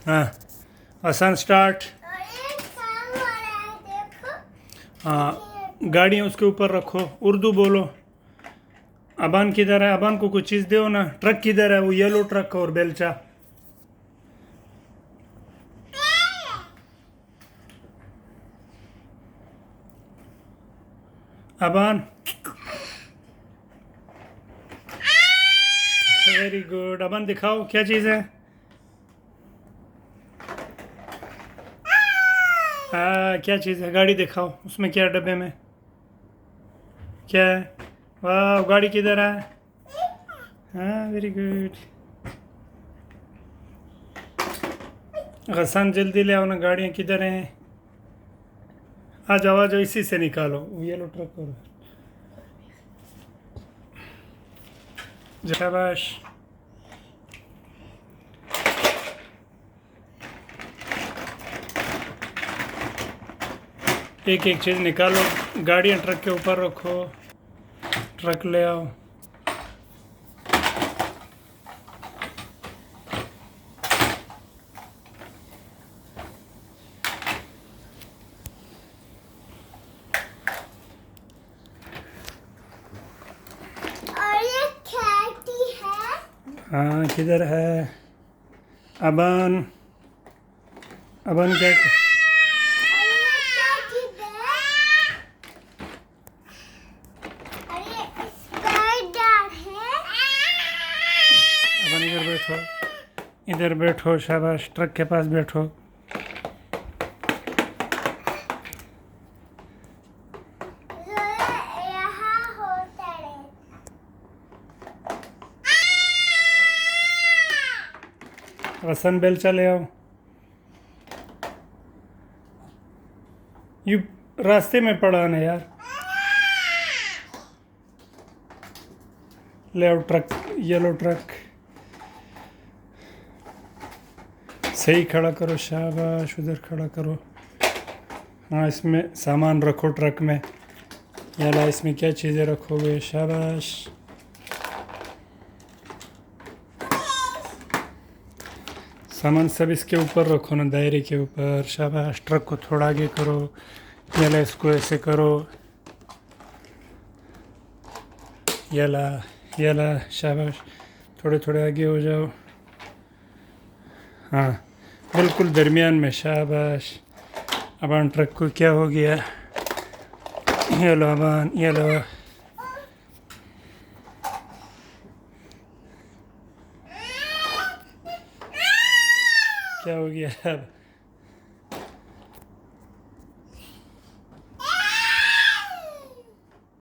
हाँ आसान स्टार्ट। और एक काम हो रहा है, देखो। हाँ गाड़ियाँ उसके ऊपर रखो, उर्दू बोलो। अबान किधर है? अबान को कुछ चीज़ दो ना। ट्रक किधर है? वो येलो ट्रक और बेलचा। Aban very good. अबान दिखाओ क्या चीज़ है। क्या चीज़ है? गाड़ी दिखाओ, उसमें क्या है डब्बे में? क्या है? वाह गाड़ी किधर है? हाँ वेरी गुड। गसान जल्दी ले आओ ना, गाड़ियाँ किधर हैं? आ जाओ इसी से निकालो। येलो ट्रक करो। शाबाश। एक एक चीज़ निकालो, गाड़ियाँ ट्रक के ऊपर रखो। ट्रक ले आओ। और ये खेती है। हाँ किधर है? अबान अबान क्या? और ये क्या है? और ये स्पाइडर है। अबान इधर बैठो, इधर बैठो। शाबाश, ट्रक के पास बैठो। यहाँ होता है। हसन बेलचा ले आओ। यू रास्ते में पड़ा ना यार। ले आओ ट्रक, येलो ट्रक। सही खड़ा करो। शाबाश, उधर खड़ा करो। हाँ इसमें सामान रखो ट्रक में। याला इसमें क्या चीज़ें रखोगे? शाबाश। सामान सब इसके ऊपर रखो ना, दायरे के ऊपर। शाबाश, ट्रक को थोड़ा आगे करो। याला इसको ऐसे करो। याला याला शाबाश, थोड़े थोड़े आगे हो जाओ। हाँ बिल्कुल दरमियान में। शाबाश। अबान ट्रक को क्या हो गया? ये लो अबान, ये लो। क्या हो गया अब?